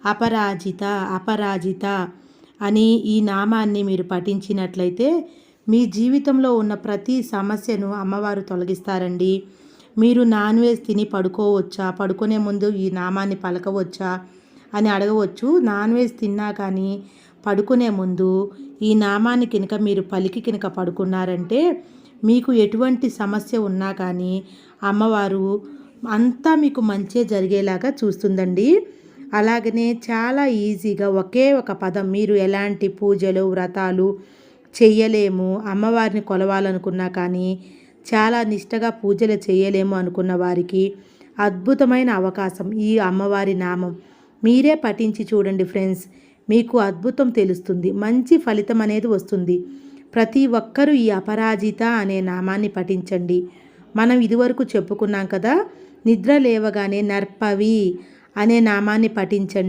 అపరాజిత అపరాజిత అని ఈ నామాన్ని మీరు పఠించినట్లయితే మీ జీవితంలో ఉన్న ప్రతి సమస్యను అమ్మవారు తొలగిస్తారండి. మీరు నాన్ వెజ్ తిని పడుకోవచ్చా, పడుకునే ముందు ఈ నామాన్ని పలకవచ్చా అని అడగవచ్చు. నాన్ వెజ్ తిన్నా కానీ పడుకునే ముందు ఈ నామాన్ని కనుక మీరు పలికి కనుక పడుకున్నారంటే మీకు ఎటువంటి సమస్య ఉన్నా కానీ అమ్మవారు అంతా మీకు మంచే జరిగేలాగా చూస్తుందండి. అలాగనే చాలా ఈజీగా ఒకే ఒక పదం, మీరు ఎలాంటి పూజలు వ్రతాలు చెయ్యలేము, అమ్మవారిని కొలవాలనుకున్నా కానీ చాలా నిష్టగా పూజలు చేయలేము అనుకున్న వారికి అద్భుతమైన అవకాశం ఈ అమ్మవారి నామం. మీరే పఠించి చూడండి ఫ్రెండ్స్, మీకు అద్భుతం తెలుస్తుంది, మంచి ఫలితం అనేది వస్తుంది. ప్రతి ఒక్కరూ ఈ అపరాజిత అనే నామాన్ని పఠించండి. మనం ఇదివరకు చెప్పుకున్నాం కదా, నిద్ర లేవగానే నర్పవి అనే నామాన్ని పఠించండి.